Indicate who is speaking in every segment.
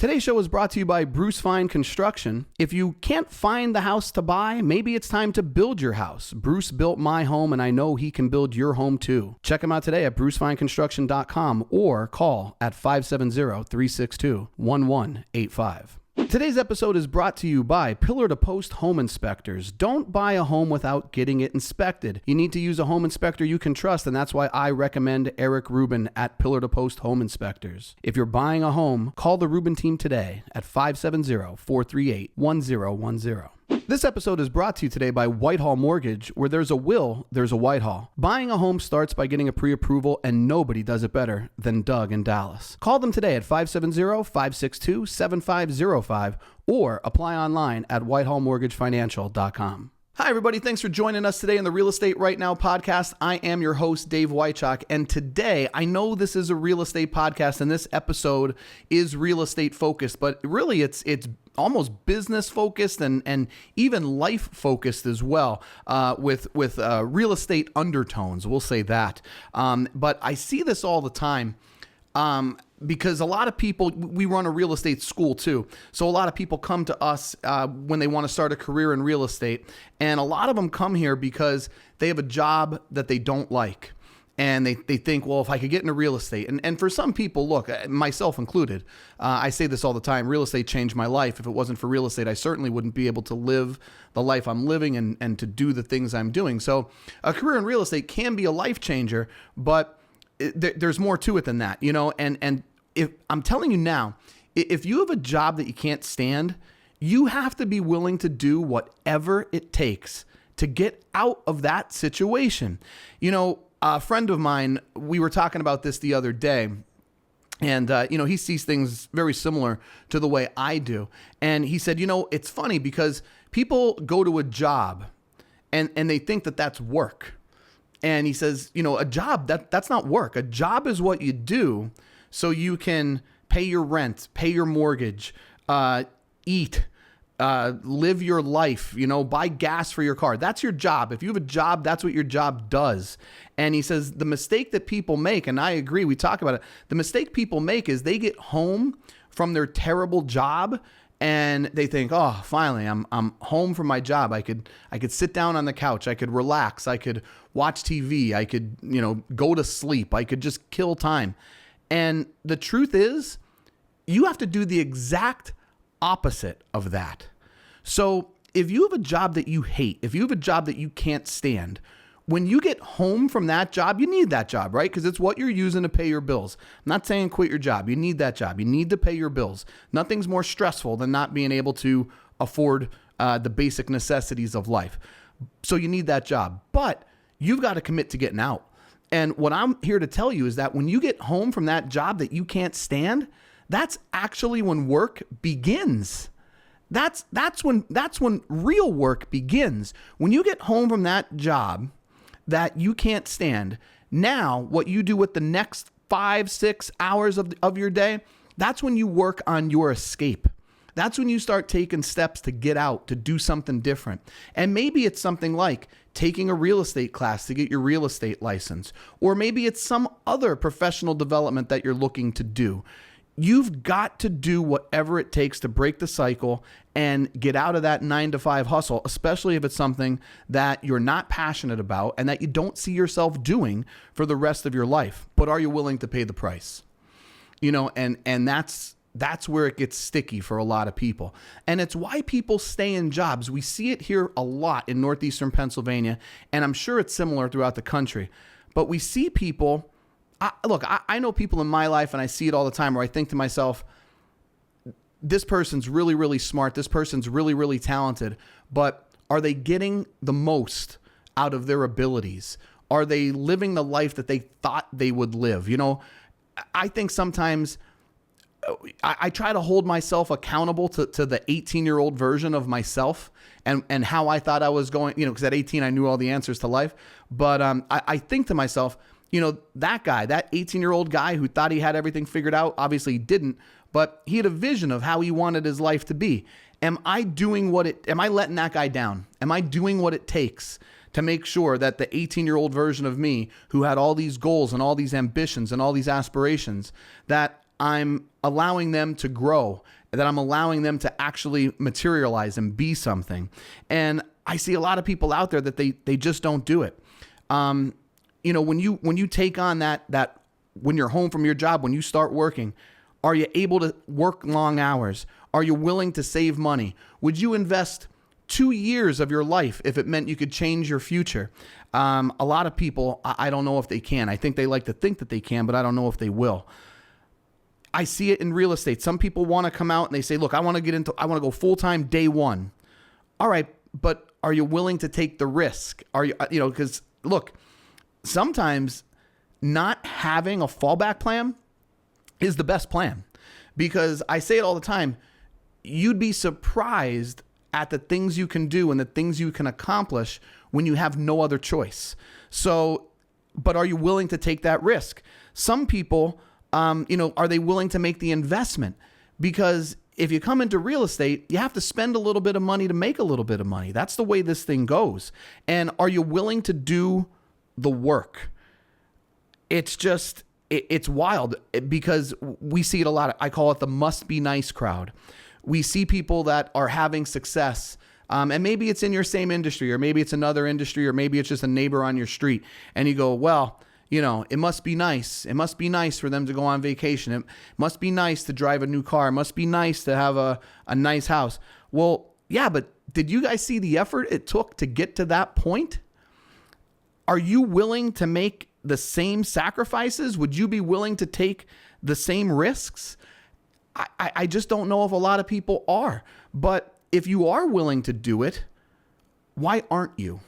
Speaker 1: Today's show is brought to you by Bruce Fine Construction. If you can't find the house to buy, maybe it's time to build your house. Bruce built my home, and I know he can build your home too. Check him out today at brucefineconstruction.com or call at 570-362-1185. Today's episode is brought to you by Pillar to Post Home Inspectors. Don't buy a home without getting it inspected. You need to use a home inspector you can trust, and that's why I recommend Eric Rubin at Pillar to Post Home Inspectors. If you're buying a home, call the Rubin team today at 570-438-1010. This episode is brought to you today by Whitehall Mortgage. Where there's a will, there's a Whitehall. Buying a home starts by getting a pre-approval, and nobody does it better than Doug in Dallas. Call them today at 570-562-7505 or apply online at whitehallmortgagefinancial.com. Hi, everybody. Thanks for joining us today in the Real Estate Right Now podcast. I am your host, Dave Wychak, and today, I know this is a real estate podcast, and this episode is real estate focused, but really it's almost business focused and even life focused as well, with real estate undertones. We'll say that. But I see this all the time. Because a lot of people, we run a real estate school too. So a lot of people come to us when they want to start a career in real estate. And a lot of them come here because they have a job that they don't like. And they think, well, if I could get into real estate. And for some people, look, myself included, I say this all the time, real estate changed my life. If it wasn't for real estate, I certainly wouldn't be able to live the life I'm living and to do the things I'm doing. So a career in real estate can be a life changer, but there's more to it than that, you know, and if I'm telling you now, if you have a job that you can't stand, you have to be willing to do whatever it takes to get out of that situation. You know, a friend of mine, we were talking about this the other day, and, he sees things very similar to the way I do. And he said, it's funny because people go to a job and they think that that's work. And he says, a job, that's not work. A job is what you do so you can pay your rent, pay your mortgage, eat, live your life, buy gas for your car. That's your job. If you have a job, that's what your job does. And he says the mistake that people make, and I agree, we talk about it, the mistake people make is they get home from their terrible job and they think, oh, finally, I'm home from my job. I could sit down on the couch. I could relax. I could watch TV. I could, go to sleep. I could just kill time. And the truth is, you have to do the exact opposite of that. So if you have a job that you hate, if you have a job that you can't stand, when you get home from that job, you need that job, right? Because it's what you're using to pay your bills. I'm not saying quit your job. You need that job. You need to pay your bills. Nothing's more stressful than not being able to afford the basic necessities of life. So you need that job. But you've got to commit to getting out. And what I'm here to tell you is that when you get home from that job that you can't stand, that's actually when work begins. That's when real work begins. When you get home from that job that you can't stand, now what you do with the next 5-6 hours of your day, that's when you work on your escape. That's when you start taking steps to get out, to do something different. And maybe it's something like taking a real estate class to get your real estate license, or maybe it's some other professional development that you're looking to do. You've got to do whatever it takes to break the cycle and get out of that 9-to-5 hustle, especially if it's something that you're not passionate about and that you don't see yourself doing for the rest of your life. But are you willing to pay the price? And that's where it gets sticky for a lot of people. And it's why people stay in jobs. We see it here a lot in northeastern Pennsylvania, and I'm sure it's similar throughout the country. But we see people... I know people in my life, and I see it all the time, where I think to myself, this person's really, really smart. This person's really, really talented. But are they getting the most out of their abilities? Are they living the life that they thought they would live? I think sometimes I try to hold myself accountable to the 18-year-old version of myself and how I thought I was going, because at 18, I knew all the answers to life. But I think to myself, that guy, that 18-year-old guy who thought he had everything figured out, obviously he didn't, but he had a vision of how he wanted his life to be. Am I letting that guy down? Am I doing what it takes to make sure that the 18-year-old version of me who had all these goals and all these ambitions and all these aspirations, that I'm allowing them to grow, that I'm allowing them to actually materialize and be something. And I see a lot of people out there that they just don't do it. When you take on that when you're home from your job, when you start working, are you able to work long hours? Are you willing to save money? Would you invest 2 years of your life if it meant you could change your future? A lot of people, I don't know if they can. I think they like to think that they can, but I don't know if they will. I see it in real estate. Some people want to come out and they say, look, I want to go full-time day one. All right, but are you willing to take the risk? Are you, because look, sometimes not having a fallback plan is the best plan, because I say it all the time. You'd be surprised at the things you can do and the things you can accomplish when you have no other choice. So, but are you willing to take that risk? Some people, are they willing to make the investment? Because if you come into real estate, you have to spend a little bit of money to make a little bit of money. That's the way this thing goes. And are you willing to do the work? It's wild, because we see it a lot. I call it the must be nice crowd. We see people that are having success, and maybe it's in your same industry, or maybe it's another industry, or maybe it's just a neighbor on your street. And you go, well, it must be nice. It must be nice for them to go on vacation. It must be nice to drive a new car. It must be nice to have a nice house. Well, yeah, but did you guys see the effort it took to get to that point? Are you willing to make the same sacrifices? Would you be willing to take the same risks? I just don't know if a lot of people are. But if you are willing to do it, why aren't you?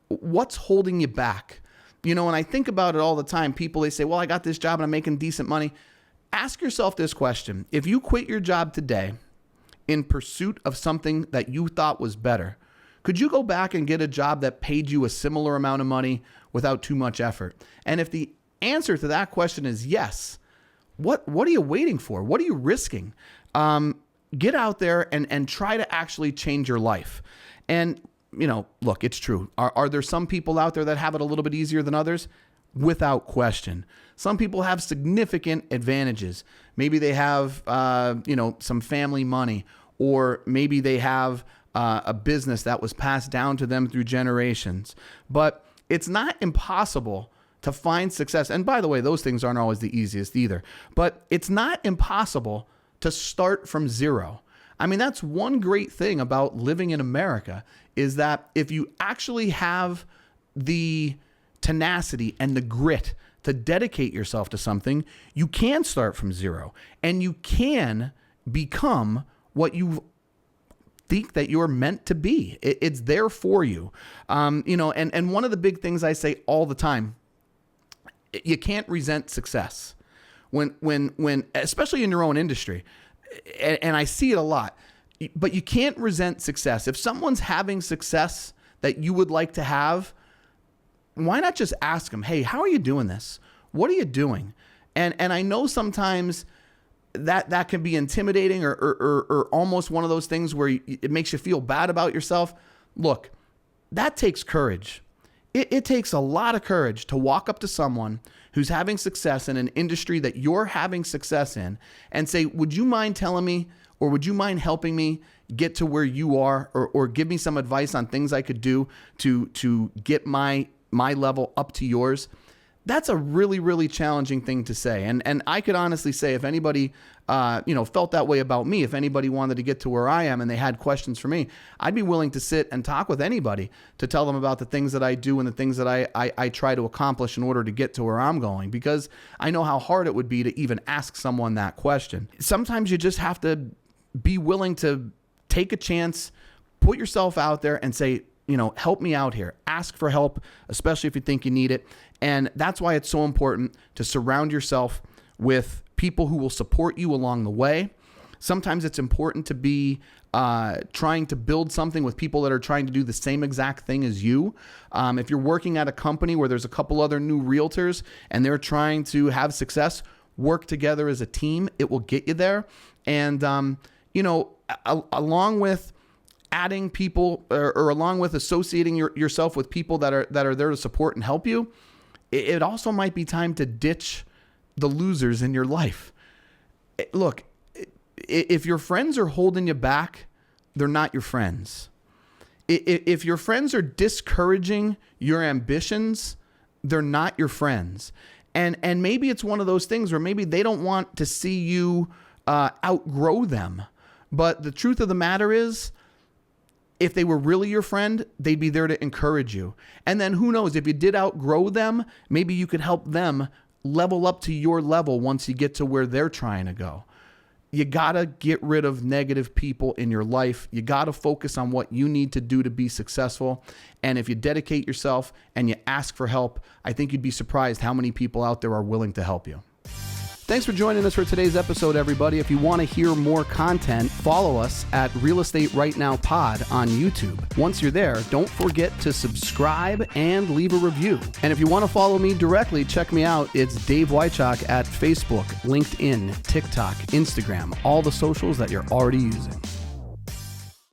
Speaker 1: What's holding you back? And I think about it all the time. People, they say, well, I got this job and I'm making decent money. Ask yourself this question. If you quit your job today in pursuit of something that you thought was better, could you go back and get a job that paid you a similar amount of money without too much effort? And if the answer to that question is yes, what are you waiting for? What are you risking? Get out there and try to actually change your life. And, look, it's true. Are there some people out there that have it a little bit easier than others? Without question. Some people have significant advantages. Maybe they have, some family money, or maybe they have a business that was passed down to them through generations. But it's not impossible to find success. And by the way, those things aren't always the easiest either. But it's not impossible to start from zero. I mean, that's one great thing about living in America, is that if you actually have the tenacity and the grit to dedicate yourself to something, you can start from zero, and you can become what you think that you're meant to be. It's there for you. And one of the big things I say all the time, you can't resent success when especially in your own industry. And I see it a lot, but you can't resent success. If someone's having success that you would like to have, why not just ask them, hey, how are you doing this? What are you doing? And I know sometimes that can be intimidating, or almost one of those things where it makes you feel bad about yourself. Look, that takes courage. It takes a lot of courage to walk up to someone who's having success in an industry that you're having success in and say, would you mind telling me, or would you mind helping me get to where you are, or give me some advice on things I could do to get my level up to yours? That's a really, really challenging thing to say. And I could honestly say, if anybody, felt that way about me, if anybody wanted to get to where I am and they had questions for me, I'd be willing to sit and talk with anybody to tell them about the things that I do and the things that I try to accomplish in order to get to where I'm going, because I know how hard it would be to even ask someone that question. Sometimes you just have to be willing to take a chance, put yourself out there and say, help me out here. Ask for help, especially if you think you need it. And that's why it's so important to surround yourself with people who will support you along the way. Sometimes it's important to be trying to build something with people that are trying to do the same exact thing as you. If you're working at a company where there's a couple other new realtors and they're trying to have success, work together as a team. It will get you there. And, along with adding people, or along with associating yourself with people that are there to support and help you, it also might be time to ditch the losers in your life. look, if your friends are holding you back, they're not your friends. If your friends are discouraging your ambitions, they're not your friends. And maybe it's one of those things where maybe they don't want to see you outgrow them. But the truth of the matter is, if they were really your friend, they'd be there to encourage you. And then who knows, if you did outgrow them, maybe you could help them level up to your level once you get to where they're trying to go. You got to get rid of negative people in your life. You got to focus on what you need to do to be successful. And if you dedicate yourself and you ask for help, I think you'd be surprised how many people out there are willing to help you. Thanks for joining us for today's episode, everybody. If you want to hear more content, follow us at Real Estate Right Now Pod on YouTube. Once you're there, don't forget to subscribe and leave a review. And if you want to follow me directly, check me out. It's Dave Wychak at Facebook, LinkedIn, TikTok, Instagram, all the socials that you're already using.